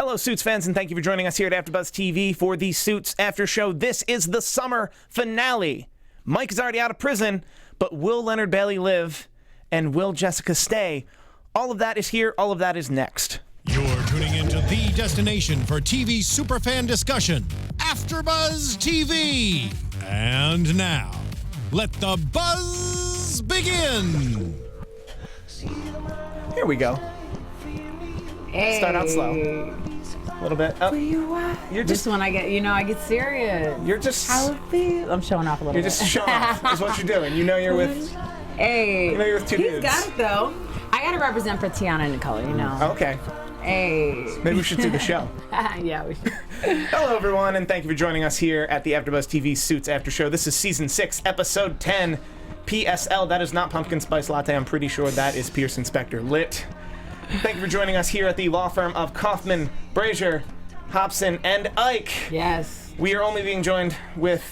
Hello, Suits fans, and thank you for joining us here at AFTERBUZZ TV for the Suits After Show. This is the summer finale. Mike is already out of prison, but will Leonard Bailey live, and will Jessica stay? All of that is here. All of that is next. You're tuning into the destination for TV superfan discussion, AFTERBUZZ TV. And now, let the buzz begin. Here we go. Hey. Start out slow. A little bit. Oh, You're just when I get serious. You're just. How it feels. I'm showing off a little bit. You're just showing off. Is what you're doing. You know you're with. Hey. You know you're with two dudes. He's got it though. I gotta represent for Tiana and Nicole. You know. Okay. Hey. Maybe we should do the show. Yeah, we should. Hello, everyone, and thank you for joining us here at the AFTERBUZZ TV Suits After Show. This is Season 6, Episode 10, P.S.L. That is not Pumpkin Spice Latte. I'm pretty sure that is Pearson Specter Lit. Thank you for joining us here at the law firm of Kaufmann, Brazier, Hobson, and Ike. Yes. We are only being joined with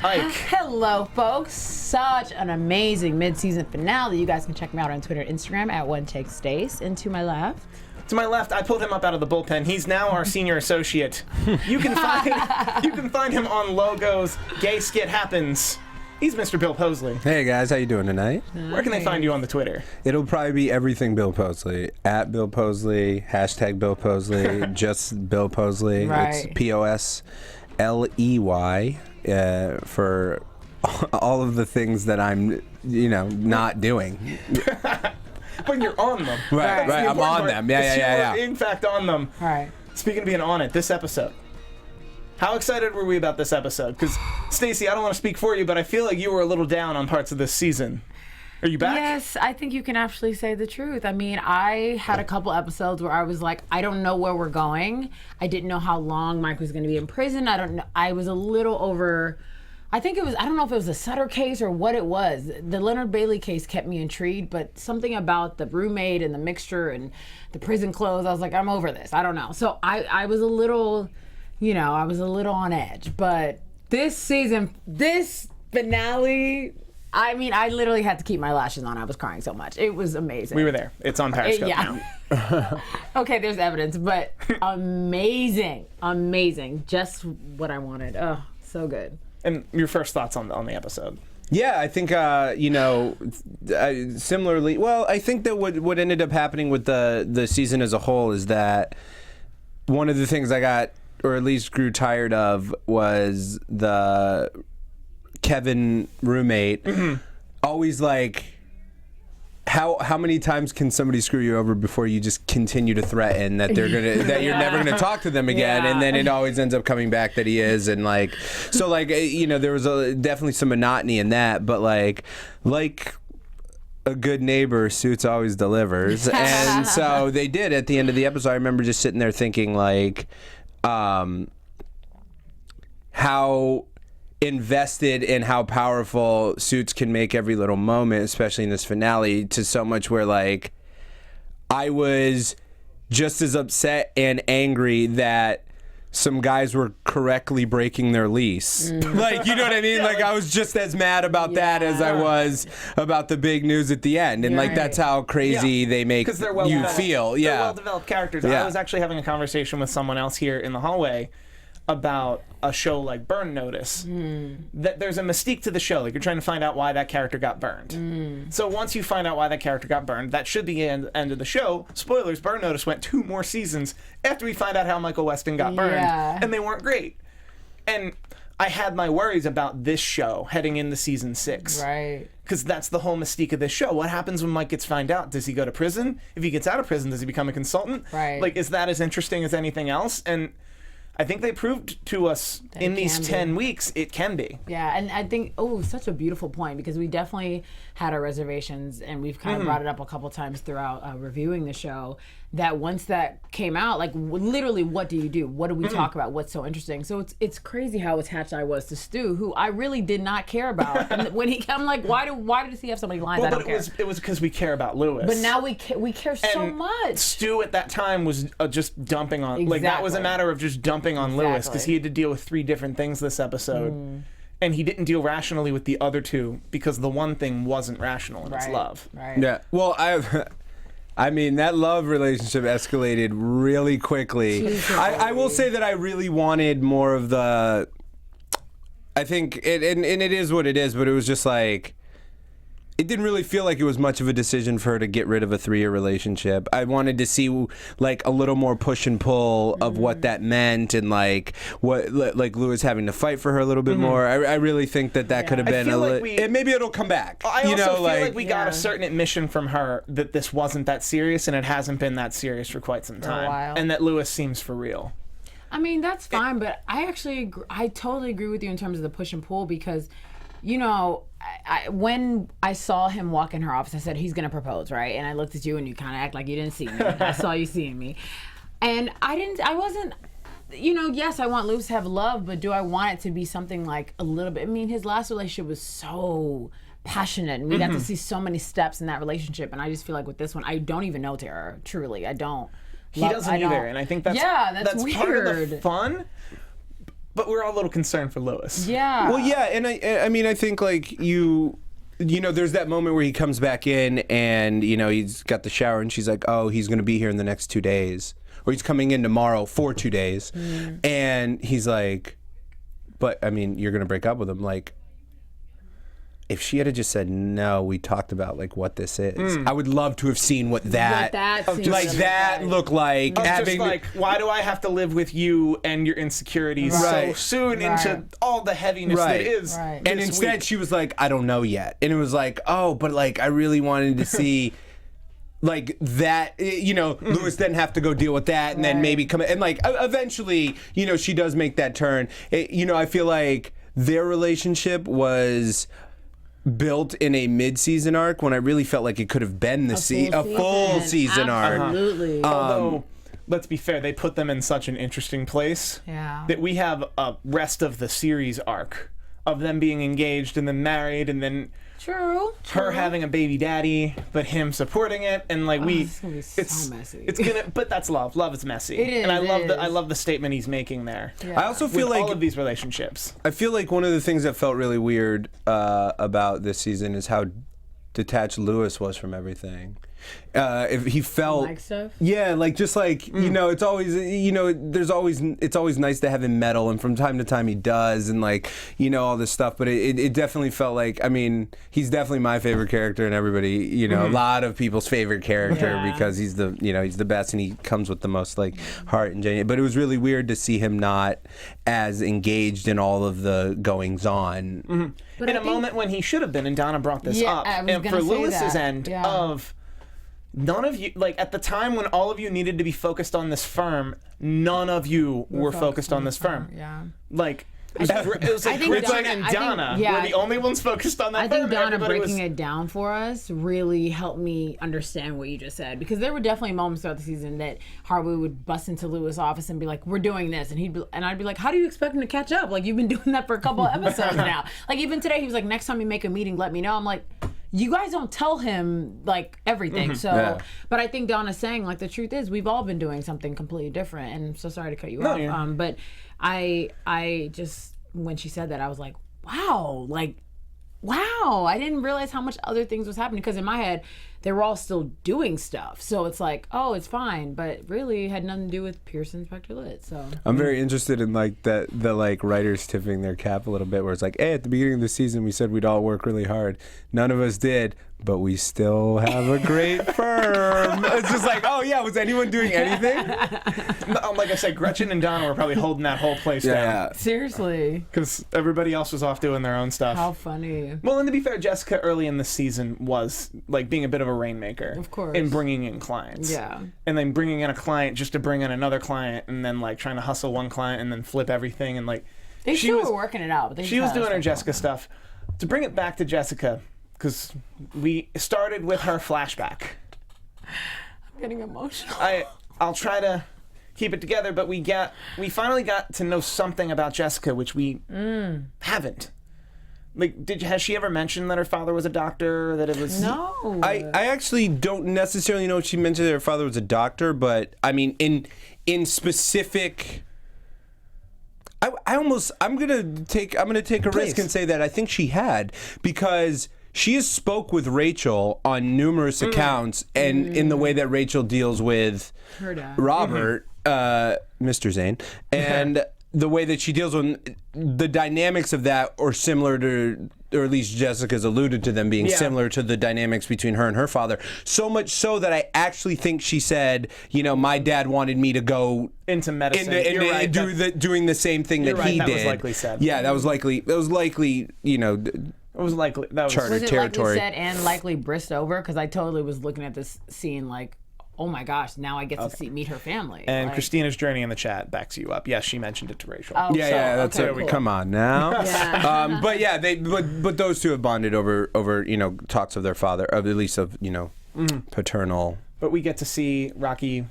Ike. Hello, folks. Such an amazing mid-season finale. You guys can check me out on Twitter and Instagram at OneTakeStace. And to my left. To my left, I pulled him up out of the bullpen. He's now our senior associate. You can find him on Logos. Gay Skit Happens. He's Mr. Bill Posley. Hey guys, how you doing tonight? Where can they find you on the Twitter? It'll probably be everything Bill Posley. At Bill Posley, hashtag Bill Posley, just Bill Posley. Right. It's P-O-S-L-E-Y for all of the things that I'm, not doing. But you're on them. Right. I'm on them. Yeah. You're in fact on them. All right. Speaking of being on it, this episode. How excited were we about this episode? Because, Stacy, I don't want to speak for you, but I feel like you were a little down on parts of this season. Are you back? Yes, I think you can actually say the truth. I mean, I had a couple episodes where I was like, I don't know where we're going. I didn't know how long Mike was going to be in prison. I don't know. I was a little over. I think it was, I don't know if it was a Sutter case or what it was. The Leonard Bailey case kept me intrigued, but something about the roommate and the mixture and the prison clothes, I was like, I'm over this. I don't know. So I was a little, I was a little on edge. But this season, this finale, I mean, I literally had to keep my lashes on. I was crying so much. It was amazing. We were there. It's on Periscope now. Okay, there's evidence, but amazing. Amazing. Just what I wanted. Oh, so good. And your first thoughts on the episode? Yeah, I think, similarly, well, I think that what ended up happening with the season as a whole is that one of the things I got, or at least grew tired of, was the Kevin roommate always like, how many times can somebody screw you over before you just continue to threaten that they're gonna that you're never gonna talk to them again, and then it always ends up coming back that he is, and like so like there was definitely some monotony in that, but like a good neighbor, Suits always delivers, and so they did at the end of the episode. I remember just sitting there thinking like, how invested in how powerful Suits can make every little moment, especially in this finale, to so much where like I was just as upset and angry that some guys were correctly breaking their lease. Like, you know what I mean? Like, I was just as mad about that as I was about the big news at the end. And like, that's how crazy they make you feel. They're well-developed characters. I was actually having a conversation with someone else here in the hallway about a show like Burn Notice. That there's a mystique to the show. Like, you're trying to find out why that character got burned. So once you find out why that character got burned, that should be the end of the show. Spoilers, Burn Notice went 2 more seasons after we find out how Michael Weston got burned. And they weren't great. And I had my worries about this show heading into season 6. Right. Because that's the whole mystique of this show. What happens when Mike gets found out? Does he go to prison? If he gets out of prison, does he become a consultant? Right. Like, is that as interesting as anything else? And I think they proved to us that in these 10 weeks it can be. Yeah, and I think, such a beautiful point, because we definitely had our reservations, and we've kind of brought it up a couple times throughout reviewing the show, that once that came out, like literally, what do you do? What do we talk about? What's so interesting? So it's crazy how attached I was to Stu, who I really did not care about. And when I'm like, why does he have so many lines? Well, I don't but care. it was because we care about Lewis. But now we care so much. Stu at that time was just dumping on, like that was a matter of just dumping on Lewis, because he had to deal with 3 different things this episode. And he didn't deal rationally with the other 2 because the one thing wasn't rational, and it's love. Right. Yeah. Well, I mean, that love relationship escalated really quickly. I will say that I really wanted more of the. I think, and it is what it is, but it was just like. It didn't really feel like it was much of a decision for her to get rid of a 3-year relationship. I wanted to see like a little more push and pull of what that meant, and like what like Lewis having to fight for her a little bit more. I really think that could have been and maybe it'll come back. I also feel like we got a certain admission from her that this wasn't that serious, and it hasn't been that serious for quite some time, and that Lewis seems for real. I mean, that's fine, but I totally agree with you in terms of the push and pull, because, you know, when I saw him walk in her office, I said, he's going to propose, right? And I looked at you and you kind of act like you didn't see me. I saw you seeing me. And I wasn't, you know, yes, I want Lewis to have love, but do I want it to be something like a little bit? I mean, his last relationship was so passionate, and we got to see so many steps in that relationship. And I just feel like with this one, I don't even know Tara, truly. I don't. He doesn't either, and I think that's weird. Part of the fun. But we're all a little concerned for Lewis. Yeah. Well, yeah, and I mean, I think like you know, there's that moment where he comes back in and, you know, he's got the shower and she's like, oh, he's going to be here in the next 2 days. Or he's coming in tomorrow for 2 days. And he's like, but, I mean, you're going to break up with him. Like, if she had just said, no, we talked about like what this is, I would love to have seen what that looked like. Just like, why do I have to live with you and your insecurities so soon into all the heaviness that is? And instead she was like, I don't know yet. And it was like, oh, but like I really wanted to see like that, you know, Lewis didn't have to go deal with that, and then maybe come and like eventually, you know, she does make that turn. You know, I feel like their relationship was built in a mid-season arc when I really felt like it could have been a full season arc. Absolutely. Although, let's be fair, they put them in such an interesting place that we have a rest of the series arc of them being engaged and then married and then her having a baby daddy, but him supporting it, and like it's gonna be so messy. It's gonna, but that's love. Love is messy. It is. And I love the statement he's making there. Yeah. I also feel with like all of these relationships. I feel like one of the things that felt really weird about this season is how detached Lewis was from everything. If he felt like stuff? Yeah, like just like you know, it's always, you know, it's always nice to have him meddle, and from time to time he does, and like, you know, all this stuff, but it definitely felt like, I mean, he's definitely my favorite character, and everybody, you know, a lot of people's favorite character because he's the, you know, he's the best, and he comes with the most like heart and genuine. But it was really weird to see him not as engaged in all of the goings on. But in a moment when he should have been, and Donna brought this up, and for Lewis's end of none of you, like at the time when all of you needed to be focused on this firm, none of you were focused on this firm. Yeah. Like, it was like Gretchen and Donna were the only ones focused on that firm. I think Donna breaking it down for us really helped me understand what you just said, because there were definitely moments throughout the season that Harvey would bust into Lewis' office and be like, we're doing this, and I'd be like, how do you expect him to catch up? Like, you've been doing that for a couple of episodes now. Like, even today he was like, next time you make a meeting, let me know. I'm like, you guys don't tell him like everything. But I think Donna's saying, like, the truth is we've all been doing something completely different, and I'm so sorry to cut you off. But I just, when she said that, I was like, wow, I didn't realize how much other things was happening, because in my head they were all still doing stuff, so it's like, oh, it's fine, but really it had nothing to do with Pearson Specter Lit. So I'm very interested in like the like writers tipping their cap a little bit, where it's like, hey, at the beginning of the season we said we'd all work really hard, none of us did, but we still have a great firm. It's just like, oh yeah, was anyone doing anything? Like I said, Gretchen and Donna were probably holding that whole place down. Seriously. Because everybody else was off doing their own stuff. How funny. Well, and to be fair, Jessica early in the season was like being a bit of a rainmaker. Of course. And bringing in clients. Yeah. And then bringing in a client just to bring in another client, and then like trying to hustle one client and then flip everything, and like they still were working it out. But she was doing her Jessica stuff. To bring it back to Jessica, because we started with her flashback. I'm getting emotional. I'll try to keep it together, but we finally got to know something about Jessica, which we haven't. Like, has she ever mentioned that her father was a doctor? That it was no. I actually don't necessarily know if she mentioned that her father was a doctor, but I mean, in specific, I'm gonna take a risk and say that I think she had, because she has spoke with Rachel on numerous accounts, and in the way that Rachel deals with Her dad. Robert, Mr. Zane, and the way that she deals with the dynamics of that are similar to, or at least Jessica's alluded to them being similar to the dynamics between her and her father. So much so that I actually think she said, you know, my dad wanted me to go into medicine, doing the same thing that he did. That was likely said. Yeah, that was likely, you know. It was likely that was charted Was it territory. likely said and likely brisked over? Because I totally was looking at this scene like, oh my gosh, now I get to meet her family. And like, Christina's journey in the chat backs you up. Yes, she mentioned it to Rachel. Oh, That's okay, it. cool. Come on now. Yeah. But yeah, but those two have bonded over you know, talks of their father, of at least of, you know, paternal. But we get to see Rocky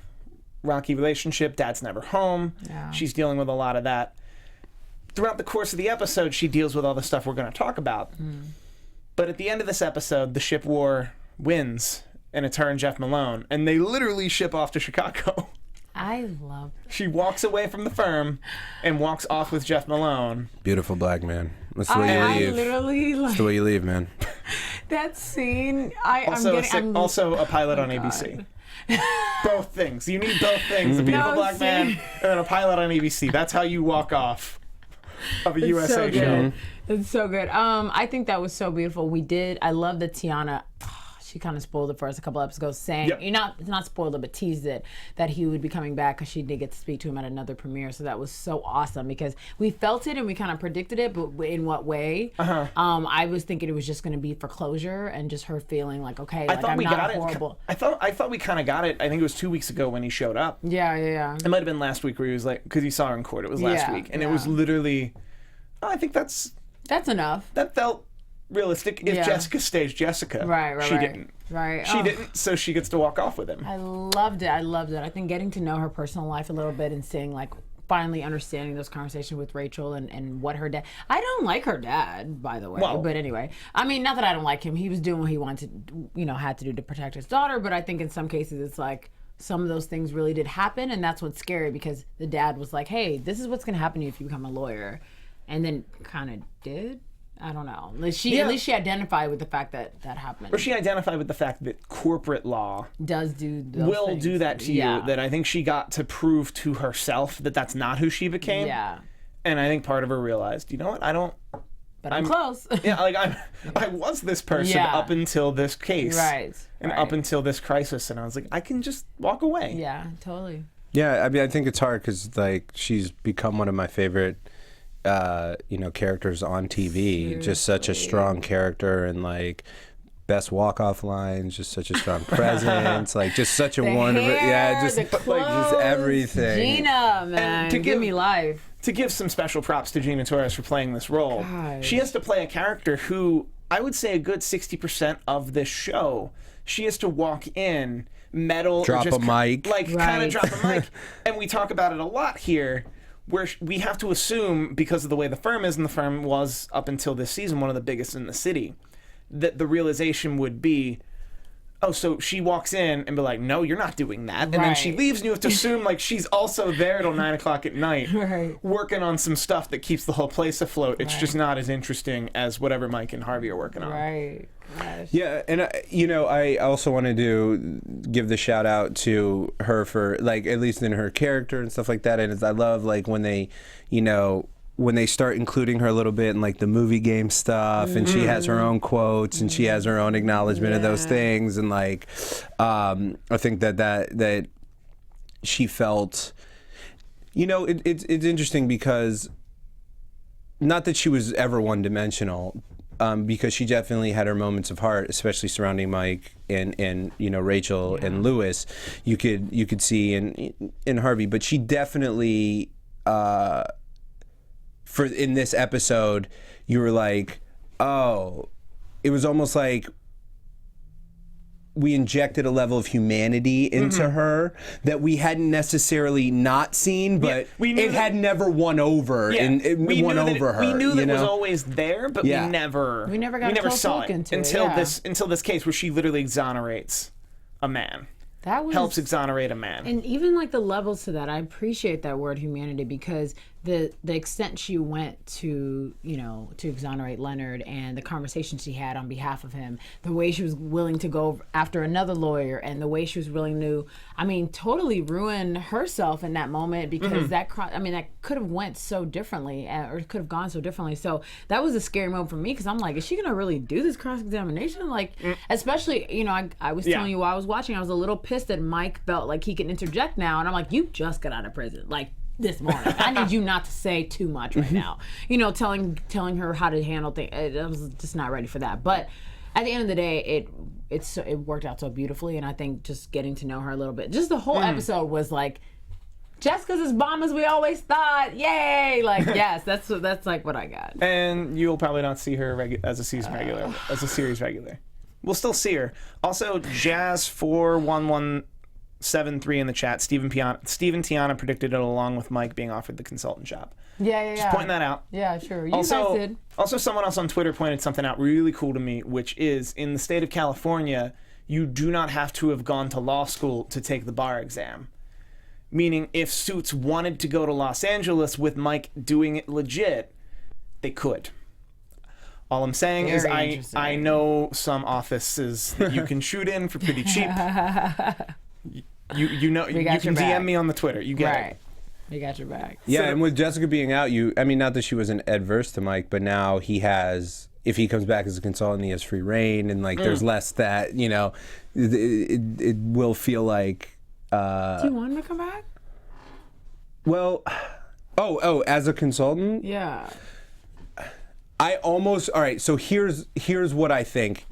relationship. Dad's never home. Yeah. She's dealing with a lot of that. Throughout the course of the episode, she deals with all the stuff we're going to talk about. But at the end of this episode, the ship war wins, and it's her and Jeff Malone, and they literally ship off to Chicago. I love She walks away from the firm and walks off with Jeff Malone. Beautiful black man. That's the way you I leave. literally That's the way you leave, man. that scene. Also a pilot on ABC. Both things. You need both things. A beautiful black man and then a pilot on ABC. That's how you walk off of a USA show. It's so good. I think that was so beautiful. I love that Tiana, she kind of spoiled it for us a couple episodes ago, saying, it's not spoiled it, but teased it, that he would be coming back because she did get to speak to him at another premiere. So that was so awesome because we felt it and we kind of predicted it, but in what way? I was thinking it was just going to be for closure and just her feeling like, okay, like I'm not horrible. I thought we kind of got it. I think it was 2 weeks ago when he showed up. Yeah. It might have been last week where he was like, because you saw her in court. It was last week, and it was literally. I think that's enough. That felt realistic. If Jessica stays Jessica, she didn't. Right. She didn't, so she gets to walk off with him. I loved it. I think getting to know her personal life a little bit and seeing, like, finally understanding those conversations with Rachel and what her dad. I don't like her dad, by the way. Well, but anyway, I mean, not that I don't like him. He was doing what he wanted to, had to do to protect his daughter. But I think in some cases it's like some of those things really did happen, and that's what's scary because the dad was like, "Hey, this is what's going to happen to you if you become a lawyer," and then kind of did. I don't know. At least she identified with the fact that happened. Or she identified with the fact that corporate law does do those will things. do that to you. That I think she got to prove to herself that that's not who she became. Yeah. And I think part of her realized, you know what? But I'm close. Like I was this person up until this case. Right. And up until this crisis, and I was like, I can just walk away. Yeah, totally. Yeah, I mean, I think it's hard because like she's become one of my favorite characters on TV. Seriously. Just such a strong character, and like best walk-off lines, just such a strong presence, like just such a wonderful, just everything. Gina, man, and to give me life. To give some special props to Gina Torres for playing this role. God. She has to play a character who I would say a good 60% of this show, she has to walk in, meddle, drop a mic, kind of drop a mic, and we talk about it a lot here. Where we have to assume, because of the way the firm is, and the firm was, up until this season, one of the biggest in the city, that the realization would be, oh, so she walks in and be like, no, you're not doing that. And then she leaves, and you have to assume like she's also there till 9 o'clock at night, working on some stuff that keeps the whole place afloat. It's just not as interesting as whatever Mike and Harvey are working on. Right. Gosh. Yeah, and I also wanted to give the shout out to her for like at least in her character and stuff like that. And I love like when they, when they start including her a little bit in like the movie game stuff, and she has her own quotes and she has her own acknowledgement of those things, and like I think that she felt, it's interesting because not that she was ever one-dimensional. Because she definitely had her moments of heart, especially surrounding Mike and Rachel and Lewis. You could see in Harvey, but she definitely in this episode, you were like, oh, it was almost like we injected a level of humanity into her that we hadn't necessarily not seen, but it had never won over. Yeah. We won over her. We knew that it was always there, but we never saw it until this case where she literally exonerates a man. That was, helps exonerate a man. And even like the levels to that, I appreciate that word humanity because the extent she went to, you know, to exonerate Leonard, and the conversation she had on behalf of him, the way she was willing to go after another lawyer, and the way she was willing to, I mean, totally ruin herself in that moment, because that could have went so differently, or could have gone so differently. So that was a scary moment for me, because I'm like, is she gonna really do this cross-examination? Like, especially, you know, I was telling you while I was watching, I was a little pissed that Mike felt like he can interject now, and I'm like, you just got out of prison, like, this morning. I need you not to say too much right now. You know, telling her how to handle things. I was just not ready for that. But at the end of the day, it worked out so beautifully, and I think just getting to know her a little bit. Just the whole episode was like, Jessica's as bomb as we always thought. Yay! Like, yes, that's like what I got. And you'll probably not see her as a season regular, as a series regular. We'll still see her. Also, Jazz4117 in the chat. Steven Tiana predicted it along with Mike being offered the consultant job. Yeah. Just pointing that out. Yeah, sure. You guys did. Also, someone else on Twitter pointed something out really cool to me, which is, in the state of California, you do not have to have gone to law school to take the bar exam. Meaning, if Suits wanted to go to Los Angeles with Mike doing it legit, they could. All I'm saying is I know some offices that you can shoot in for pretty cheap. You know, you can DM me on the Twitter. You get it. We got your back. Yeah, and with Jessica being out, I mean, not that she wasn't adverse to Mike, but now he has, if he comes back as a consultant, he has free reign, and like there's less that, you know, it will feel like. Do you want him to come back? Well, as a consultant? Yeah. All right, so here's what I think.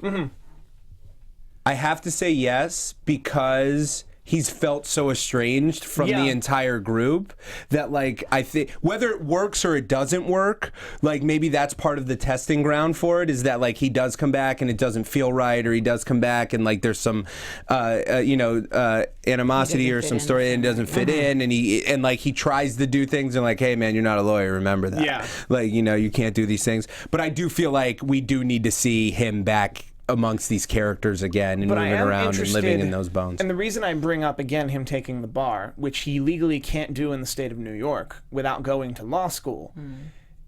I have to say yes, because he's felt so estranged from the entire group that, like, I think whether it works or it doesn't work, like, maybe that's part of the testing ground for it, is that, like, he does come back and it doesn't feel right, or he does come back and, like, there's some animosity or some story and it doesn't fit in, and he tries to do things and, like, hey man, you're not a lawyer, remember that. Like, you know, you can't do these things. But I do feel like we do need to see him back amongst these characters again, and moving around and living in those bones. And the reason I bring up again him taking the bar, which he legally can't do in the state of New York without going to law school,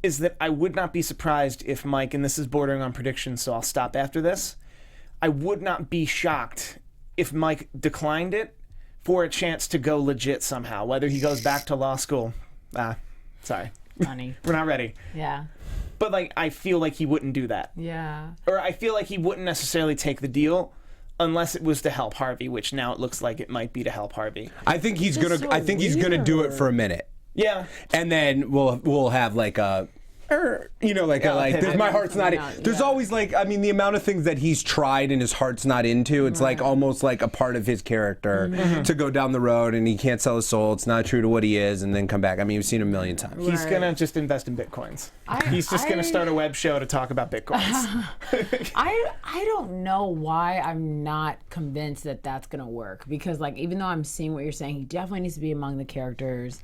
is that I would not be surprised if Mike, and this is bordering on prediction, so I'll stop after this, I would not be shocked if Mike declined it for a chance to go legit somehow, whether he goes back to law school. Sorry. Honey. We're not ready. Yeah. But, like, I feel like he wouldn't do that. Yeah. Or I feel like he wouldn't necessarily take the deal unless it was to help Harvey, which now it looks like it might be to help Harvey. I think he's gonna do it for a minute. Yeah. And then we'll have like a, you know, like my heart's not. There's always, like, I mean, the amount of things that he's tried and his heart's not into. It's like almost like a part of his character to go down the road, and he can't sell his soul. It's not true to what he is, and then come back. I mean, you've seen him a million times. He's gonna just invest in bitcoins. He's just gonna start a web show to talk about bitcoins. I don't know why I'm not convinced that that's gonna work, because, like, even though I'm seeing what you're saying, he definitely needs to be among the characters.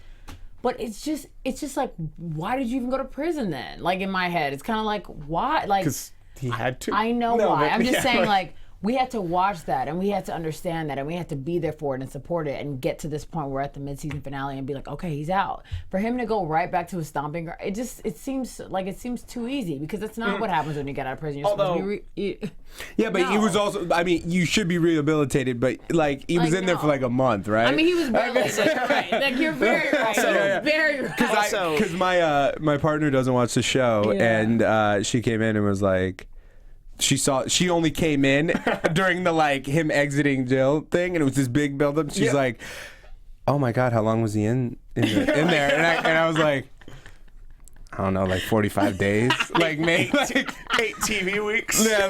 But it's just like, why did you even go to prison then? Like, in my head, it's kind of like, why? Like, because he had to. I know why. I'm just saying, like, we had to watch that, and we had to understand that, and we had to be there for it and support it, and get to this point where at the mid-season finale and be like, okay, he's out. For him to go right back to his stomping ground, it seems too easy, because that's not what happens when you get out of prison. You're supposed to be yeah, but he was also, I mean, you should be rehabilitated, but, like, he was in there for like a month, right? I mean, he was barely right. Like, you're very right. Very right. Because my partner doesn't watch the show, and she came in and was like, she only came in during the, like, him exiting jail thing, and it was this big buildup. She's like, oh my God, how long was he in there? And I was like, I don't know, like 45 days, like maybe like 8 TV weeks. Yeah,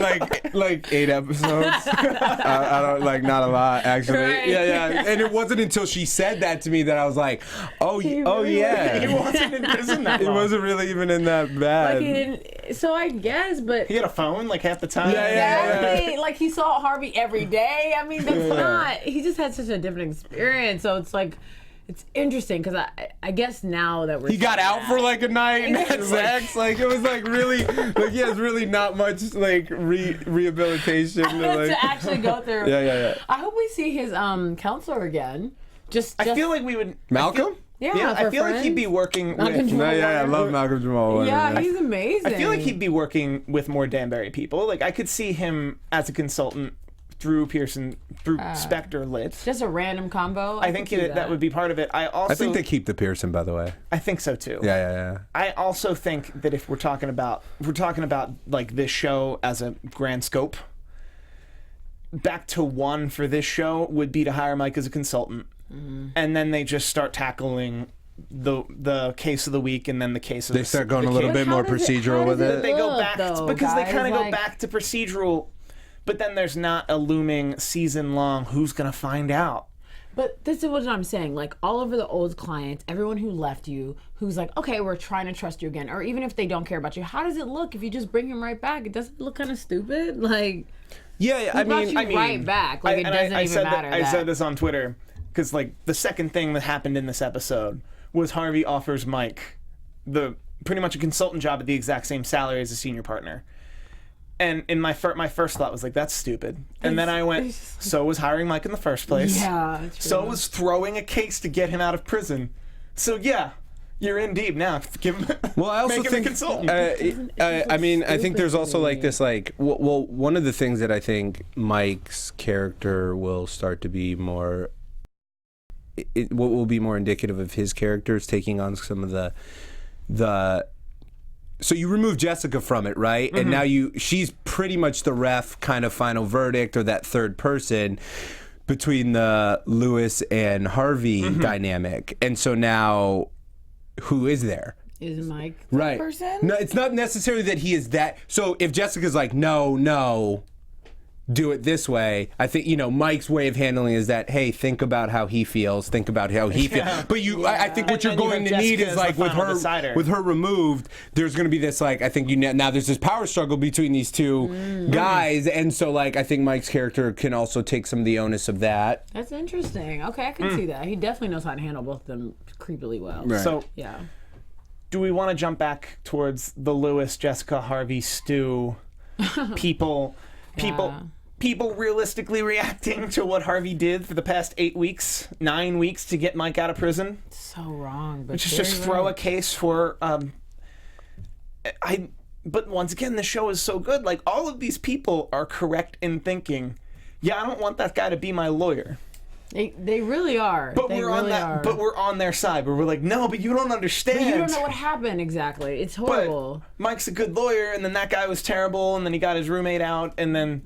like 8 episodes. I don't, like, not a lot actually. Right. Yeah. And it wasn't until she said that to me that I was like, yeah. He wasn't in prison that long. It wasn't really even in that bad. Like, he didn't. So I guess, but he had a phone like half the time. Yeah. Like, he saw Harvey every day. I mean, that's not. He just had such a different experience. So it's like, it's interesting, because I guess now that he got out for like a night and had sex, like, it was like really, like, he has really not much like rehabilitation to actually go through. Yeah. I hope we see his counselor again. I feel like we would. Malcolm? Yeah, I feel like he'd be working with. I love Malcolm Jamal. Yeah, he's amazing. I feel like he'd be working with more Danbury people. Like I could see him as a consultant through Specter lit. Just a random combo. I think that would be part of it. I think they keep the Pearson, by the way. I think so too. Yeah. I also think that if we're talking about like this show as a grand scope, back to one for this show would be to hire Mike as a consultant, and then they just start tackling the case of the week and then the case of they start going a little bit more procedural with it. They go back because they kind of go back to procedural. But then there's not a looming season long who's going to find out. But this is what I'm saying. Like, all over the old clients, everyone who left you, who's like, okay, we're trying to trust you again. Or even if they don't care about you, how does it look if you just bring him right back? It doesn't look kind of stupid? Like, I mean, right back. Like, it doesn't even matter. I said this on Twitter because, like, the second thing that happened in this episode was Harvey offers Mike pretty much a consultant job at the exact same salary as a senior partner. And in my first thought was like, that's stupid. And then I went, so was hiring Mike in the first place. Yeah. True. So was throwing a case to get him out of prison. So yeah, you're in deep now. Give him. Well, I also make him think a consultant. I think there's also like this like well, one of the things that I think Mike's character will start to be more. What will be more indicative of his character is taking on some of the. So you remove Jessica from it, right? And now she's pretty much the ref kind of final verdict or that third person between the Lewis and Harvey dynamic. And so now who is there? Is Mike right. person? No, it's not necessarily that he is that. So if Jessica's like, no, do it this way, I think, Mike's way of handling is that, hey, think about how he feels, think about how he feels. But I think what you're going to need is like with her removed, there's going to be this like, I think now there's this power struggle between these two guys, and so like I think Mike's character can also take some of the onus of that. That's interesting. Okay, I can see that. He definitely knows how to handle both of them creepily well. Right. So yeah. Do we want to jump back towards the Lewis, Jessica, Harvey, Stu people realistically reacting to what Harvey did for the past 9 weeks to get Mike out of prison? So wrong, but which is just throw a case for but once again, the show is so good. Like, all of these people are correct in thinking, yeah, I don't want that guy to be my lawyer. They really are. But we're on their side where we're like, no, but you don't understand. But you don't know what happened exactly. It's horrible. But Mike's a good lawyer, and then that guy was terrible, and then he got his roommate out, and then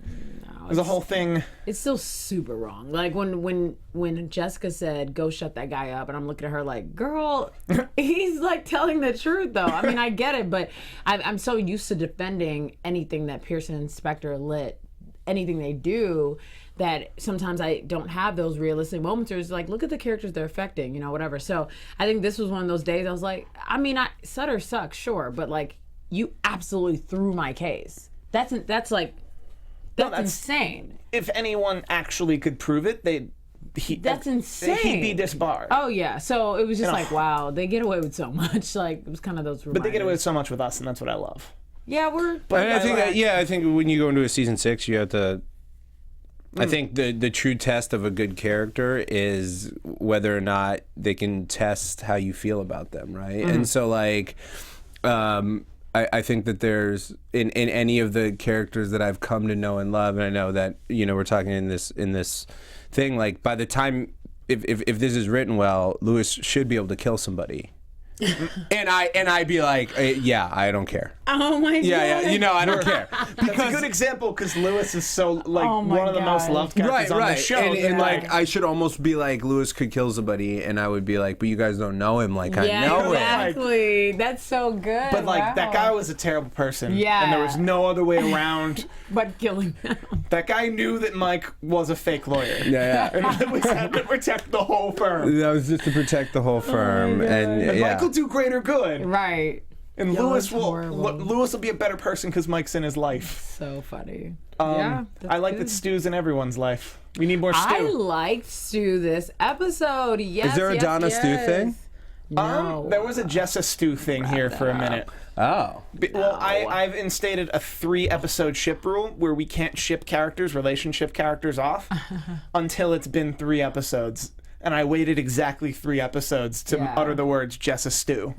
there's a whole thing. It's still super wrong. Like when Jessica said, go shut that guy up, and I'm looking at her like, girl, he's like telling the truth though. I mean, I get it, but I'm so used to defending anything that Pearson Specter lit, anything they do, that sometimes I don't have those realistic moments where it's like, look at the characters they're affecting, whatever. So I think this was one of those days I was like, I mean, Sutter sucks, sure, but like, you absolutely threw my case. That's insane. If anyone actually could prove it, that's insane. He'd be disbarred. Oh yeah. So it was just like, wow, they get away with so much. Like, it was kind of those reminders. But they get away with so much with us, and that's what I love. Yeah, I think when you go into a season 6, you have to. I think the true test of a good character is whether or not they can test how you feel about them, right? And so like, I think that there's in any of the characters that I've come to know and love, and I know that we're talking in this thing, like by the time if this is written well, Lewis should be able to kill somebody. and I'd be like, yeah, I don't care. Oh my god. Yeah, I don't care. That's a good example because Lewis is so like one of the most loved characters on the show. And like I should almost be like, Lewis could kill somebody, and I would be like, but you guys don't know him. Like, I know exactly. Him. That's so good. But like that guy was a terrible person. Yeah. And there was no other way around but killing him. That guy knew that Mike was a fake lawyer. Yeah. And it was had to protect the whole firm. That was just to protect the whole firm, and Mike will do greater good. Right. And Lewis will be a better person because Mike's in his life. So funny. I like that Stu's in everyone's life. We need more Stu. I liked Stu this episode. Yes. Is there a Donna Stu thing? No. There was a Jessa Stu thing here for a minute. Oh. Well, I've instated a 3-episode ship rule where we can't ship relationship characters off until it's been 3 episodes. and I waited exactly 3 episodes to utter the words Jessa Stew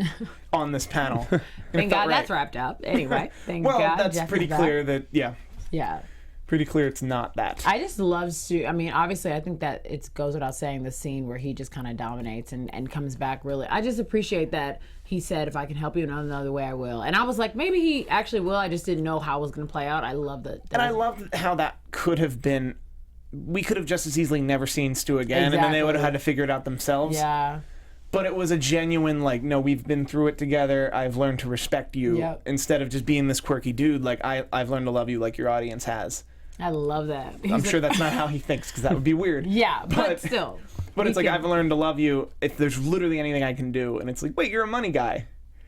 on this panel. Thank God that's wrapped up. Anyway, thank God. Well, that's Jessica's pretty clear that, Yeah. Pretty clear it's not that. I just love Stu. I mean, obviously, I think that it goes without saying the scene where he just kind of dominates and comes back really. I just appreciate that he said, if I can help you in another way, I will. And I was like, maybe he actually will. I just didn't know how it was going to play out. I love that. And I love how that could have been. We could have just as easily never seen Stu again, and then they would have had to figure it out themselves. Yeah. But it was a genuine, like, no, we've been through it together. I've learned to respect you. Instead of just being this quirky dude, like, I've learned to love you like your audience has. I love that. I'm sure that's not how he thinks, because that would be weird. Yeah, but still. But it's like, I've learned to love you if there's literally anything I can do. And it's like, wait, you're a money guy.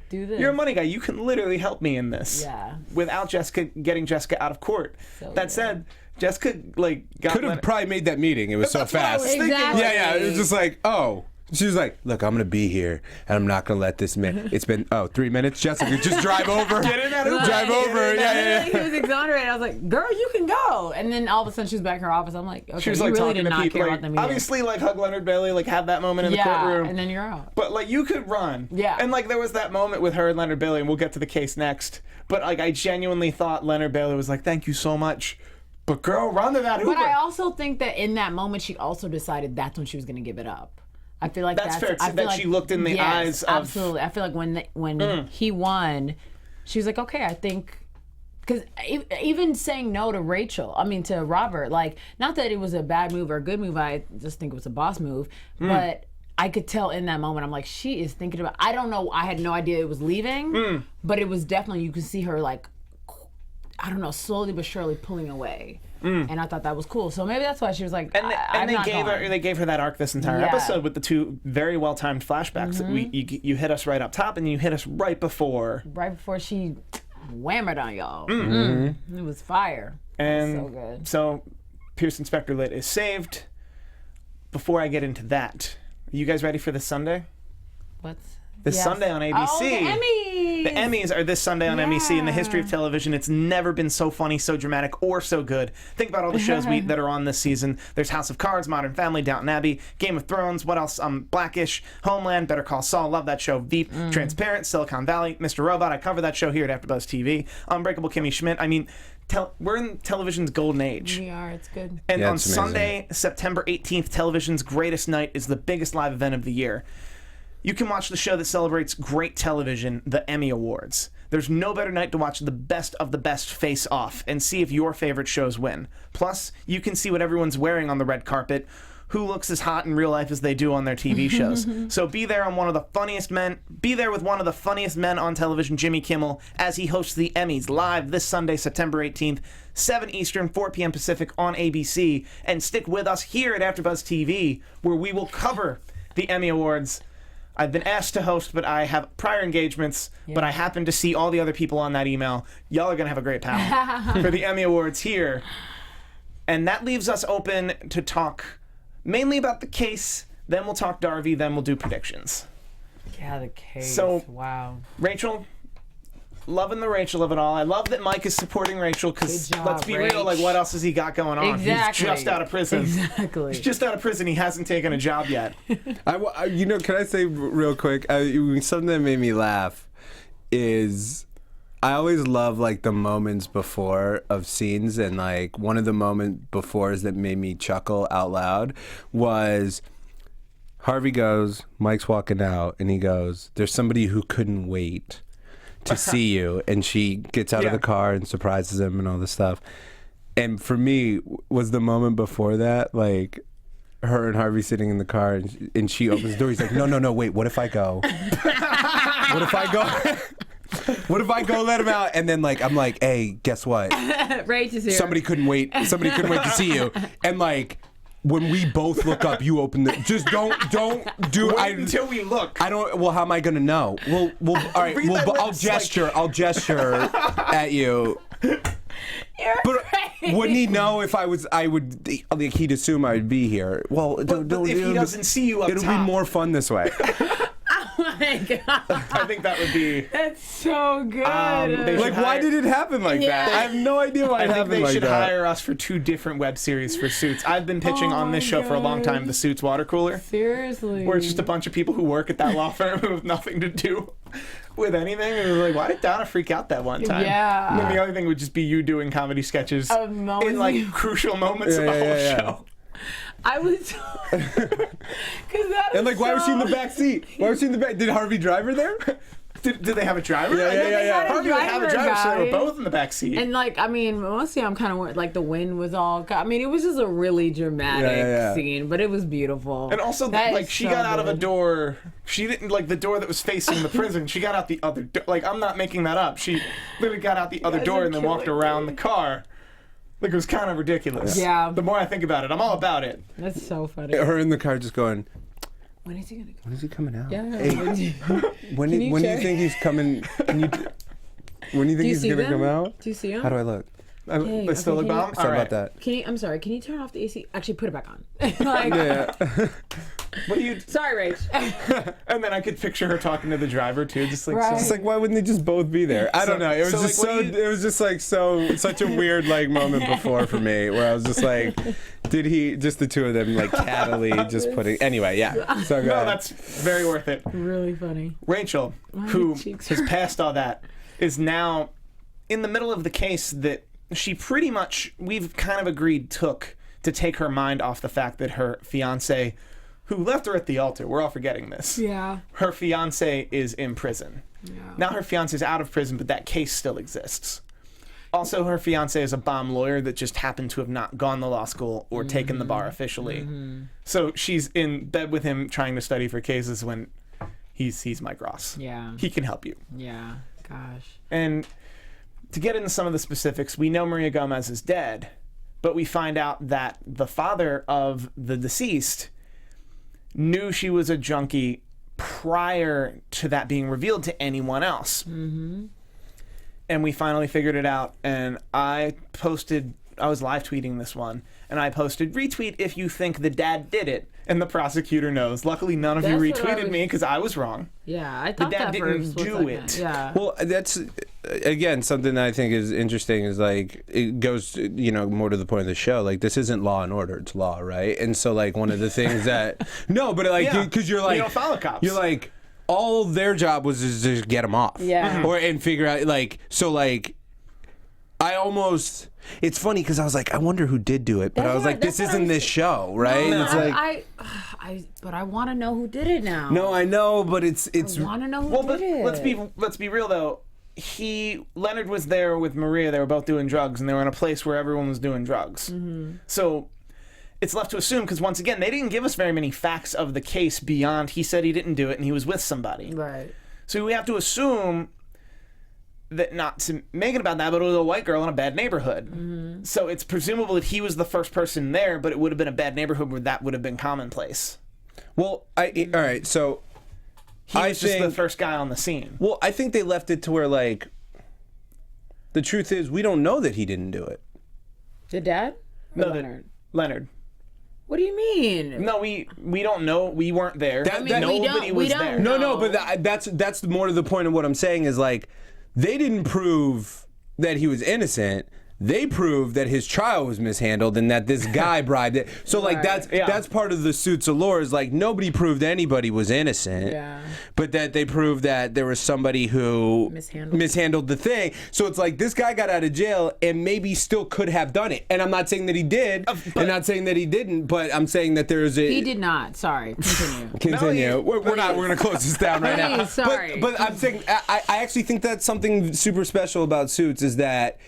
Do this. You're a money guy. You can literally help me in this. Yeah. Without getting Jessica out of court. So that said, Jessica, like, could have probably made that meeting. It was so fast. Exactly. Yeah. It was just like, oh. She was like, look, I'm going to be here, and I'm not going to let this man. It's been, 3 minutes. Jessica, just drive over. Get in that Uber. Drive over. Yeah. He was exonerated. I was like, girl, you can go. And then all of a sudden she was back in her office. I'm like, okay, she was you like really talking did to not people. care Like, about the meeting. obviously, like, hug Leonard Bailey, like, have that moment in the courtroom. And then you're out. But, like, you could run. Yeah. And, like, there was that moment with her and Leonard Bailey, and we'll get to the case next. But, like, I genuinely thought Leonard Bailey was like, thank you so much. But, girl, run to that Uber. But I also think that in that moment, she also decided that's when she was going to give it up. I feel like that's fair. That she looked in the eyes of. Absolutely. I feel like when he won, she was like, okay, I think. Because even saying no to to Robert, like, not that it was a bad move or a good move, I just think it was a boss move. But I could tell in that moment, I'm like, she is thinking about. I don't know. I had no idea it was leaving, but it was definitely, you could see her, like, I don't know, slowly but surely pulling away. And I thought that was cool. So maybe that's why she was like, and they gave her that arc this entire episode with the 2 very well timed flashbacks. You hit us right up top, and you hit us right before she whammered on y'all. It was fire. And so good. So Pearson Specter Lit is saved. Before I get into that, are you guys ready for this Sunday? This Sunday on ABC. Oh, the Emmys! The Emmys are this Sunday on NBC. In the history of television, it's never been so funny, so dramatic, or so good. Think about all the shows that are on this season. There's House of Cards, Modern Family, Downton Abbey, Game of Thrones, what else? Blackish, Homeland, Better Call Saul, love that show. Veep, Transparent, Silicon Valley, Mr. Robot. I cover that show here at AfterBuzz TV. Unbreakable Kimmy Schmidt. I mean, we're in television's golden age. We are. It's good. And on Sunday, September 18th, television's greatest night is the biggest live event of the year. You can watch the show that celebrates great television, the Emmy Awards. There's no better night to watch the best of the best face off and see if your favorite shows win. Plus, you can see what everyone's wearing on the red carpet, who looks as hot in real life as they do on their TV shows. So be there with one of the funniest men on television, Jimmy Kimmel, as he hosts the Emmys live this Sunday, September 18th, 7 Eastern, 4 p.m. Pacific on ABC. And stick with us here at AfterBuzz TV, where we will cover the Emmy Awards. I've been asked to host, but I have prior engagements, but I happen to see all the other people on that email. Y'all are going to have a great panel for the Emmy Awards here. And that leaves us open to talk mainly about the case, then we'll talk Darby, then we'll do predictions. Yeah, the case. So, wow. Rachel, loving the Rachel of it all. I love that Mike is supporting Rachel, because let's be real, like, what else has he got going on? Exactly. He's just out of prison. Exactly. He's just out of prison. He hasn't taken a job yet. Can I say real quick, something that made me laugh is I always love, like, the moments before of scenes, and, like, one of the moments before that made me chuckle out loud was Harvey goes, Mike's walking out, and he goes, there's somebody who couldn't wait to see you, and she gets out of the car and surprises him and all this stuff. And for me, was the moment before that, like, her and Harvey sitting in the car, and she opens the door. He's like, no, wait, what if I go? What if I go? What if I go let him out? And then, like, I'm like, hey, guess what? Rach is here. Somebody couldn't wait to see you. And, like, when we both look up, you open the. Just don't do it until we look. I don't. Well, how am I gonna know? Well, all right. Well, I'll gesture. I'll gesture at you. But wouldn't he know if I would? Like, he'd assume I would be here. Well, but if he doesn't see you up it'll top, be more fun this way. my God. I think that would be. That's so good. Why did it happen like that? I have no idea why it happened like that. I think they should hire us for 2 different web series for Suits. I've been pitching on this show for a long time, the Suits water cooler. Seriously. Where it's just a bunch of people who work at that law firm who have nothing to do with anything. And we're like, why did Donna freak out that one time? Yeah. And then the other thing would just be you doing comedy sketches in like crucial moments of the whole show. I was, and like, why was she in the back seat? Why was she in the back? Did Harvey drive her there? Did they have a driver? Yeah. Harvey would have a driver, so they were both in the back seat. And like, I mean, mostly I'm kind of like the wind was all. I mean, it was just a really dramatic scene, but it was beautiful. And also, like, she got out of a door. She didn't like the door that was facing the prison. She got out the other door. Like, I'm not making that up. She literally got out the other door and then walked around the car. Like, it was kind of ridiculous. Yeah. The more I think about it, I'm all about it. That's so funny. Her in the car just going, when is he gonna come? When is he coming out? Yeah. Hey, when do you think he's coming? When do you think he's gonna come out? Do you see him? How do I look? I still look bomb? Sorry about that. I'm sorry. Can you turn off the AC? Actually, put it back on. What do you? Sorry, Rach. And then I could picture her talking to the driver too, just like. Right. It's like, why wouldn't they just both be there? I don't know. It was just It was just like such a weird like moment before for me, where I was just like, did he just the two of them like cattily just putting? Anyway, yeah. So go ahead. That's very worth it. Really funny. Rachel, who has passed all that, is now in the middle of the case that she pretty much, we've kind of agreed, took to take her mind off the fact that her fiance, who left her at the altar, we're all forgetting this. Yeah. Her fiance is in prison. Yeah. Now her fiance is out of prison, but that case still exists. Also, her fiance is a bomb lawyer that just happened to have not gone to law school or taken the bar officially. So she's in bed with him trying to study for cases when he's Mike Ross. Yeah. He can help you. Yeah. Gosh. And to get into some of the specifics, we know Maria Gomez is dead, but we find out that the father of the deceased knew she was a junkie prior to that being revealed to anyone else. Mm-hmm. And we finally figured it out, and I was live tweeting this one, and I posted, retweet if you think the dad did it, and the prosecutor knows. Luckily, none of you retweeted me, because I was wrong. Yeah, I thought the dad that for didn't do it. Yeah. Well, that's, again, something that I think is interesting is, like, it goes, more to the point of the show. Like, this isn't Law and Order, it's law, right? And so, like, one of the things that... No, but, like, because you're like... You don't follow cops. You're like... All their job was to just get them off. Yeah. And figure out, like, so, like, I almost... It's funny because I was like, I wonder who did do it, but I was like, this isn't this show, right? No, it's like, but I want to know who did it now. No, I know, but it's. I want to know who did it. Let's be real though. Leonard was there with Maria. They were both doing drugs, and they were in a place where everyone was doing drugs. Mm-hmm. So it's left to assume, because once again, they didn't give us very many facts of the case beyond he said he didn't do it and he was with somebody. Right. So we have to assume that, not to make it about that, but it was a white girl in a bad neighborhood. Mm-hmm. So it's presumable that he was the first person there, but it would have been a bad neighborhood where that would have been commonplace. Well, all right, so he was just the first guy on the scene. Well, I think they left it to where, like, the truth is we don't know that he didn't do it. The dad? No, Leonard. What do you mean? No, we don't know. We weren't there. Nobody was there. No, but that's more to the point of what I'm saying is, like, they didn't prove that he was innocent. They proved that his trial was mishandled and that this guy bribed it. So, like, that's part of the suit's allure is, like, nobody proved anybody was innocent. Yeah. But that they proved that there was somebody who mishandled the thing. So it's like this guy got out of jail and maybe still could have done it. And I'm not saying that he did. I'm not saying that he didn't. But I'm saying that there's a... He did not. Sorry. Continue. Continue. We're going to close this down right now. Sorry. But I'm saying I actually think that's something super special about Suits is that...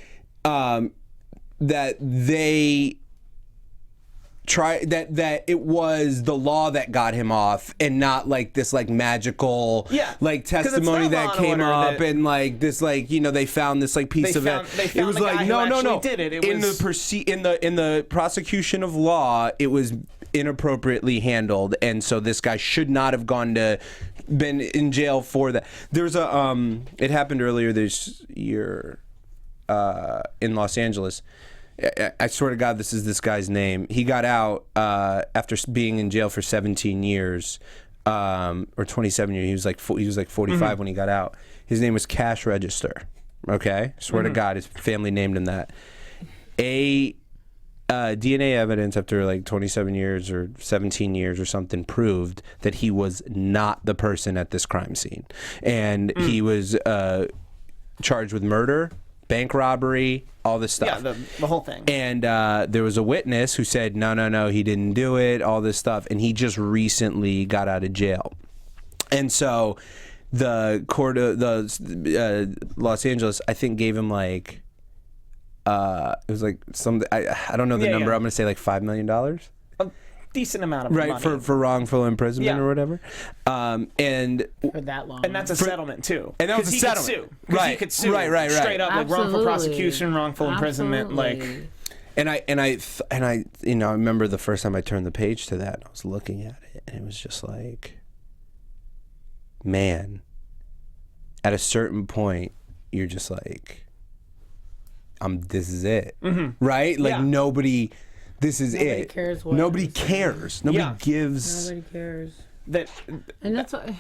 that they try that it was the law that got him off and not like this like magical like testimony that came up and like this like they found this like piece of it. It was like no did it. In the prosecution of law it was inappropriately handled, and so this guy should not have been in jail for that. There's a it happened earlier this year in Los Angeles. I swear to God, this is this guy's name. He got out after being in jail for 17 years or 27 years. He was like 45 when he got out. His name was Cash Register. Okay, swear to God, his family named him that. DNA evidence after like 27 years or 17 years or something proved that he was not the person at this crime scene, and he was charged with murder, bank robbery, all this stuff. Yeah, the whole thing. And there was a witness who said, no, he didn't do it, all this stuff, and he just recently got out of jail. And so the court of Los Angeles, I think, gave him like it was like some I don't know the number. I'm gonna say like $5 million. A decent amount of money for wrongful imprisonment or whatever. And for that long, and that's a settlement too. And that was a settlement, right? He could sue, right. Straight up, like wrongful prosecution, wrongful imprisonment, like. And I you know, I remember the first time I turned the page to that, I was looking at it, and it was just like, man, at a certain point, you're just like, this is it, right? Like nobody, this is nobody it. Cares what nobody cares. Nobody gives. Nobody cares. And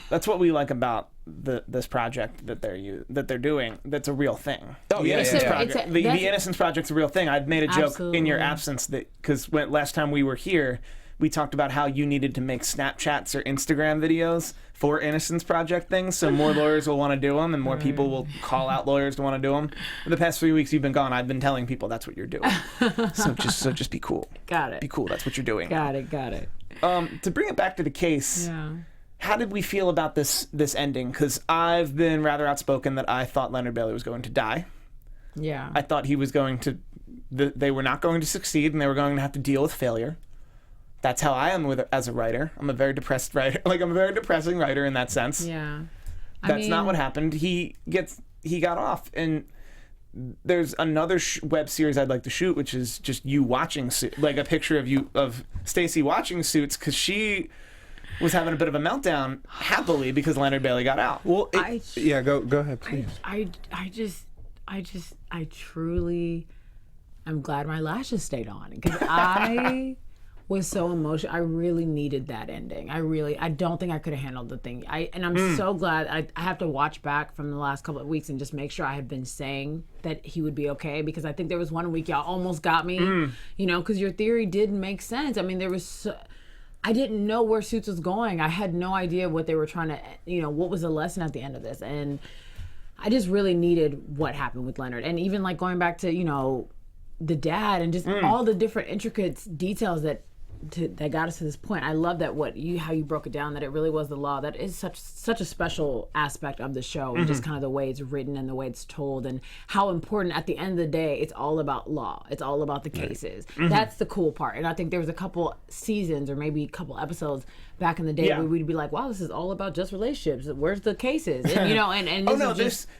that's what we like about this project that they're doing. That's a real thing. Oh yeah, the Innocence Project's a real thing. I'd made a joke in your absence that because last time we were here, we talked about how you needed to make Snapchats or Instagram videos for Innocence Project things, so more lawyers will want to do them, and more people will call out lawyers to want to do them. For the past 3 weeks you've been gone, I've been telling people that's what you're doing. so just be cool. Got it. Be cool. That's what you're doing. Got it. To bring it back to the case, how did we feel about this ending? Because I've been rather outspoken that I thought Leonard Bailey was going to die. Yeah. I thought he was going to. They were not going to succeed, and they were going to have to deal with failure. That's how I am as a writer. I'm a very depressed writer. Like, I'm a very depressing writer in that sense. Yeah. That's not what happened. He got off, and there's another web series I'd like to shoot, which is just you watching like a picture of Stacy watching Suits, because she was having a bit of a meltdown happily because Leonard Bailey got out. Well, go ahead, please. I truly, I'm glad my lashes stayed on, because I was so emotional. I really needed that ending. I don't think I could have handled the thing. I'm so glad. I have to watch back from the last couple of weeks and just make sure I had been saying that he would be okay, because I think there was one week y'all almost got me, you know, because your theory did make sense. I mean, I didn't know where Suits was going. I had no idea what they were trying to, you know, what was the lesson at the end of this. And I just really needed what happened with Leonard. And even like going back to, you know, the dad and just all the different intricate details that got us to this point. I love that how you broke it down, that it really was the law. That is such a special aspect of the show, and just kind of the way it's written and the way it's told, and how important at the end of the day it's all about law. It's all about the cases. That's the cool part. And I think there was a couple seasons or maybe a couple episodes back in the day where we'd be like, wow, this is all about just relationships. Where's the cases? And, you know, and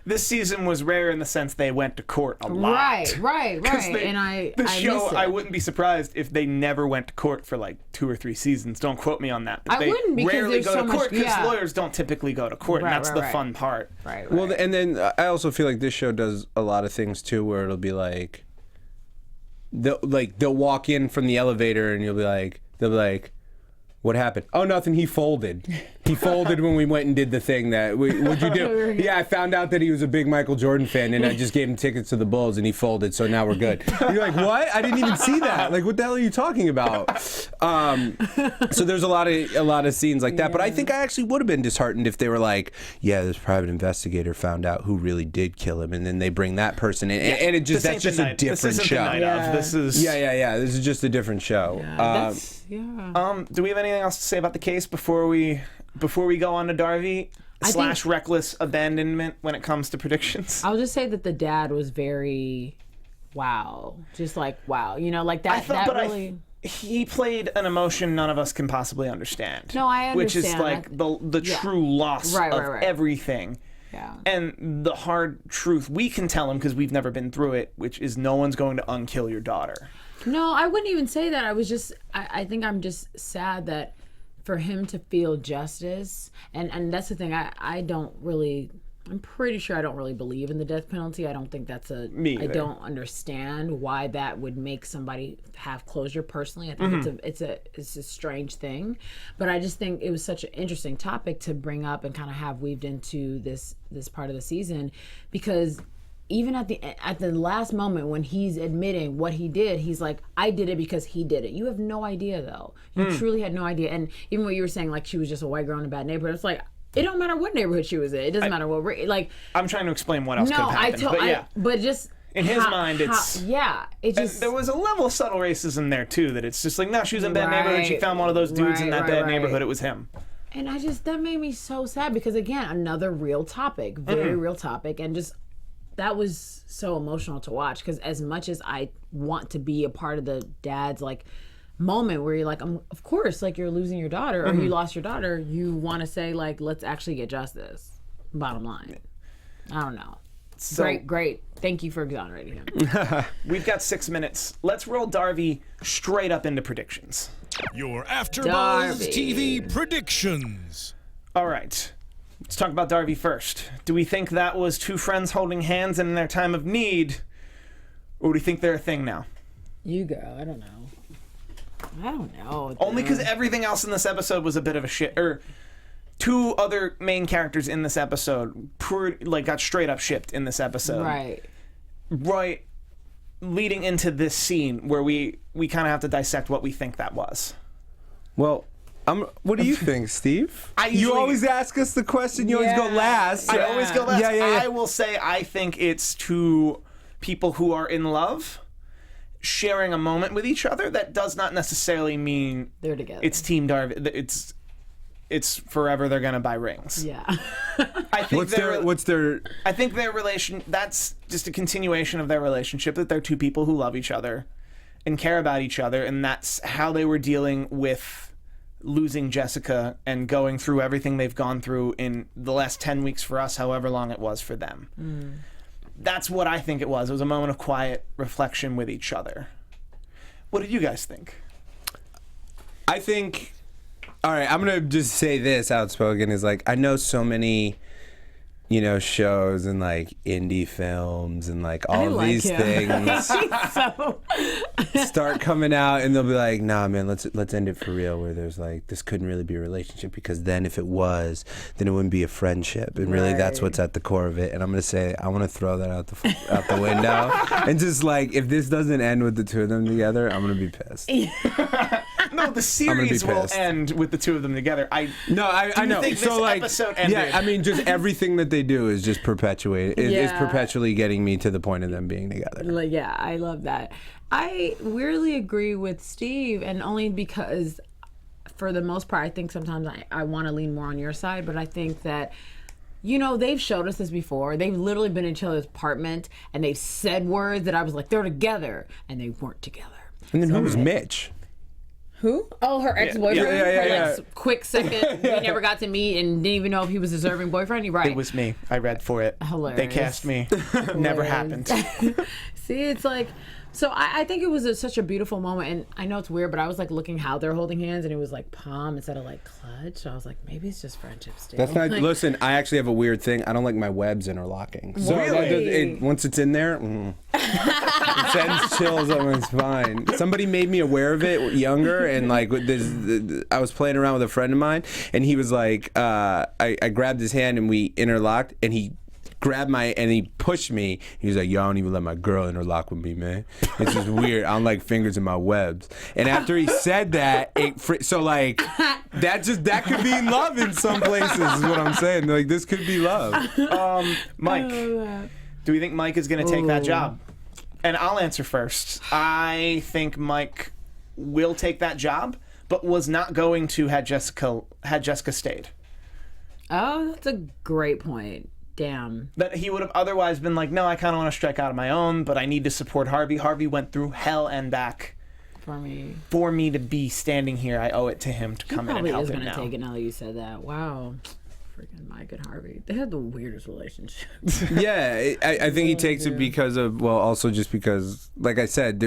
this season was rare in the sense they went to court a lot. Right. I wouldn't be surprised if they never went to court for like 2 or 3 seasons. Don't quote me on that. But they wouldn't, because rarely there's go so to court, much, because lawyers don't typically go to court, and that's the fun part. Right. Well, and then I also feel like this show does a lot of things too, where it'll be like, they'll walk in from the elevator and they'll be like, what happened? Oh, nothing. He folded. He folded when we went and did the thing what'd you do? Yeah, I found out that he was a big Michael Jordan fan, and I just gave him tickets to the Bulls, and he folded, so now we're good. You're like, what? I didn't even see that. Like, what the hell are you talking about? So there's a lot of scenes like that, but I think I actually would have been disheartened if they were like, yeah, this private investigator found out who really did kill him, and then they bring that person in, and that's just a different show. This is This is just a different show. Do we have anything else to say about the case before we go on to Darby / reckless abandonment when it comes to predictions? I'll just say that the dad was very wow, you know, like that. He played an emotion none of us can possibly understand. No, I understand. Which is like the true loss of everything. Yeah. And the hard truth we can tell him, because we've never been through it, which is no one's going to unkill your daughter. No, I wouldn't even say that. I think I'm just sad that for him to feel justice, and that's the thing, I don't really I'm pretty sure I don't really believe in the death penalty. I don't think that's Me either. I don't understand why that would make somebody have closure personally. I think it's a strange thing. But I just think it was such an interesting topic to bring up and kind of have weaved into this part of the season, because even at the last moment when he's admitting what he did, he's like, I did it because he did it. You have no idea, though. You truly had no idea. And even what you were saying, like she was just a white girl in a bad neighborhood, it's like, it don't matter what neighborhood she was in. It doesn't matter what, like. I'm trying to explain what else could have happened, but yeah. But just. In his mind, it's... it just... there was a level of subtle racism there, too, that it's just like, no, she was in a bad neighborhood, she found one of those dudes in that bad neighborhood, it was him. And that made me so sad, because again, another real topic, very real topic, and just... that was so emotional to watch, because as much as I want to be a part of the dad's like moment where you're like, of course, like you're losing your daughter or you lost your daughter, you want to say like, let's actually get justice. Bottom line, I don't know. So, great. Thank you for exonerating him. We've got 6 minutes. Let's roll Darby straight up into predictions. Your AfterBuzz TV predictions. All right. Let's talk about Darby first. Do we think that was two friends holding hands in their time of need, or do we think they're a thing now? You go. I don't know. Only because everything else in this episode was a bit of a shit. Or two other main characters in this episode got straight up shipped in this episode. Right. Leading into this scene where we kind of have to dissect what we think that was. Well, what do you think, Steve? You always ask us the question. You always go last. I always go last. Yeah. I will say I think it's two people who are in love sharing a moment with each other. That does not necessarily mean they're together. It's Team Darby. It's forever they're gonna buy rings. Yeah. I think what's their I think their relation, that's just a continuation of their relationship, that they're two people who love each other and care about each other, and that's how they were dealing with losing Jessica and going through everything they've gone through in the last 10 weeks for us, however long it was for them. That's what I think it was. It was a moment of quiet reflection with each other. What did you guys think? I think, all right, I'm going to just say this outspoken, is like, I know so many, shows and like indie films and like all of these things start coming out, and they'll be like, nah, man, let's end it for real, where there's like, this couldn't really be a relationship, because then if it was, then it wouldn't be a friendship, and really that's what's at the core of it. And I'm gonna say, I want to throw that out the window and just like, if this doesn't end with the two of them together, I'm gonna be pissed. No, the series will end with the two of them together. I know. Think so, this episode ended? Yeah, I mean, just everything that they do is just perpetuate. Is perpetually getting me to the point of them being together. Like, yeah, I love that. I weirdly agree with Steve, and only because, for the most part, I think sometimes I want to lean more on your side, but I think that, they've showed us this before. They've literally been in each other's apartment, and they've said words that I was like, they're together, and they weren't together. And then who was Mitch? Who? Oh, her ex-boyfriend. Yeah. Quick second, we never got to meet and didn't even know if he was a deserving boyfriend. You're right. It was me. I read for it. Hilarious. They cast me. Never happened. See, it's like, so I think it was such a beautiful moment, and I know it's weird, but I was like looking how they're holding hands, and it was like palm instead of like clutch. So I was like, maybe it's just friendship still. That's not. Listen, I actually have a weird thing. I don't like my webs interlocking. So really? Once it's in there, it sends chills. It's fine. Somebody made me aware of it younger, and like I was playing around with a friend of mine, and he was like, I grabbed his hand and we interlocked, and he grabbed and he pushed me. He was like, yo, I don't even let my girl interlock with me, man. It's just weird. I don't like fingers in my webs. And after he said that, so like, that could be love in some places, is what I'm saying. Like, this could be love. Mike, do we think Mike is going to take that job? And I'll answer first. I think Mike will take that job, but was not going to had Jessica stayed. Oh, that's a great point. Damn. That he would have otherwise been like, no, I kind of want to strike out on my own, but I need to support Harvey. Harvey went through hell and back for me to be standing here. I owe it to him to come in and help him now. Probably is going to take it now that you said that. Wow. Freaking Mike and Harvey. They had the weirdest relationship. Yeah, I think he takes it because of, also just because, like I said,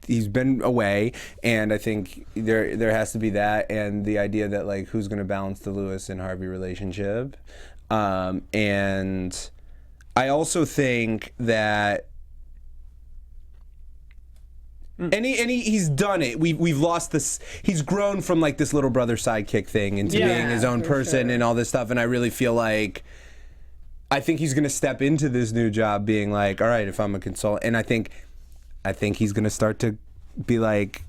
he's been away, and I think there has to be that, and the idea that like, who's going to balance the Lewis and Harvey relationship. And I also think that he's done it. We've lost this. He's grown from like this little brother sidekick thing into being his own person and all this stuff. And I really feel like I think he's gonna step into this new job being like, all right, if I'm a consultant, and I think he's gonna start to be like,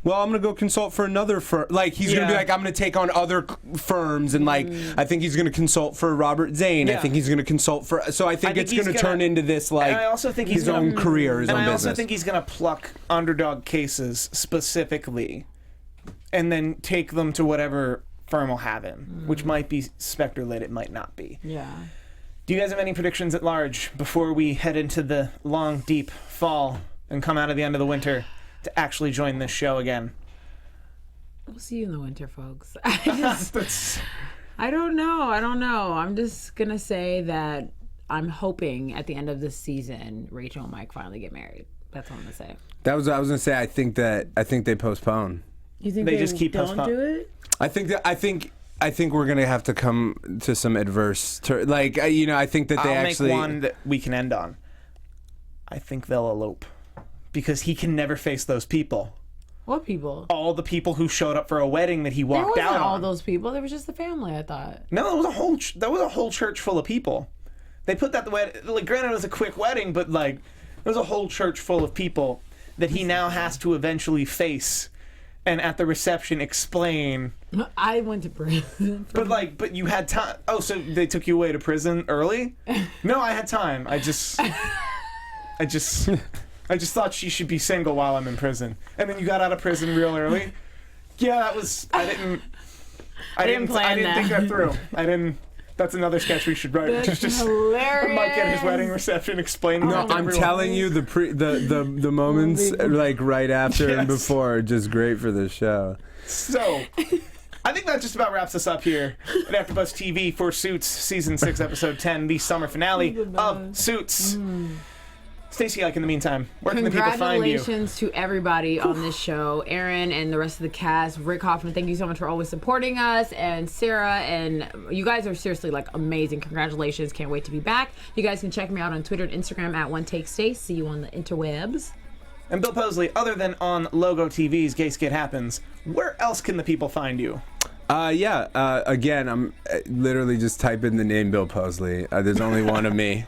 well, I'm gonna go consult for another firm. Like he's gonna be like, I'm gonna take on other firms, and like I think he's gonna consult for Robert Zane. I think he's gonna consult for. So I think it's gonna turn into this like. I also think his own career, his own business. I also think he's gonna pluck underdog cases specifically, and then take them to whatever firm will have him, which might be Specter led, it might not be. Yeah. Do you guys have any predictions at large before we head into the long, deep fall and come out of the end of the winter to actually join this show again? We'll see you in the winter, folks. I don't know. I'm just going to say that I'm hoping at the end of this season, Rachel and Mike finally get married. That's all I'm going to say. That was what I was going to say. I think they postpone. You think they just keep don't do it? I think we're going to have to come to some adverse I think that they actually... I'll make one that we can end on. I think they'll elope. Because he can never face those people. What people? All the people who showed up for a wedding that he walked out on. There wasn't all those people. There was just the family, I thought. No, that was a whole church full of people. They put that the way. Like, granted, it was a quick wedding, but like, there was a whole church full of people that he now has to eventually face, and at the reception explain. I went to prison. But you had time. Oh, so they took you away to prison early? No, I had time. I just thought she should be single while I'm in prison. And then you got out of prison real early. Yeah, that was... I didn't think that through. That's another sketch we should write. That's just hilarious. Mike at his wedding reception explaining. No, I'm telling you, the moments like right after and before are just great for this show. So, I think that just about wraps us up here at AfterBuzz TV for Suits Season 6, Episode 10, the summer finale of Suits. Stacy, like in the meantime, where can the people find you? Congratulations to everybody on this show. Aaron and the rest of the cast. Rick Kaufmann, thank you so much for always supporting us. And Sarah, and you guys are seriously like amazing. Congratulations. Can't wait to be back. You guys can check me out on Twitter and Instagram at OneTakeStace. See you on the interwebs. And Bill Posley, other than on Logo TV's Gay Skit Happens, where else can the people find you? Again, I'm literally just type in the name Bill Posley. There's only one of me.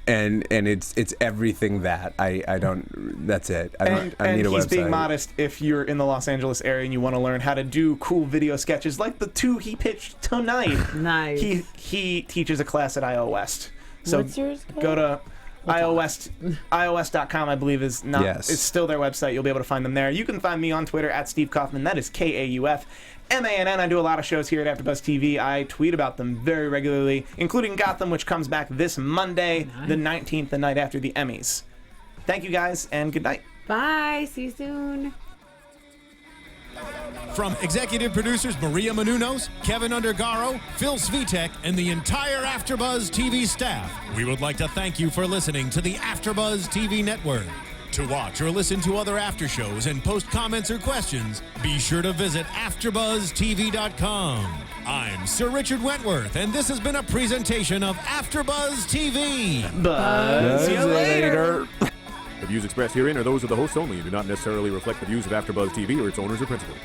And it's everything that I don't. That's it. I need a website. And he's being modest. If you're in the Los Angeles area and you want to learn how to do cool video sketches like the two he pitched tonight, nice. He teaches a class at IO West. So what's yours called? Go to iOS.com, I believe is not. Yes. It's still their website. You'll be able to find them there. You can find me on Twitter at Steve Kaufmann. That is KAUFMANN. I do a lot of shows here at AfterBuzz TV. I tweet about them very regularly, including Gotham, which comes back this Monday, the 19th, the night after the Emmys. Thank you guys, and good night. Bye. See you soon. From executive producers Maria Menounos, Kevin Undergaro, Phil Svitek, and the entire AfterBuzz TV staff, we would like to thank you for listening to the AfterBuzz TV network. To watch or listen to other after shows and post comments or questions, be sure to visit AfterBuzzTV.com. I'm Sir Richard Wentworth, and this has been a presentation of AfterBuzz TV. Buzz you later. The views expressed herein are those of the hosts only and do not necessarily reflect the views of AfterBuzz TV or its owners or principals.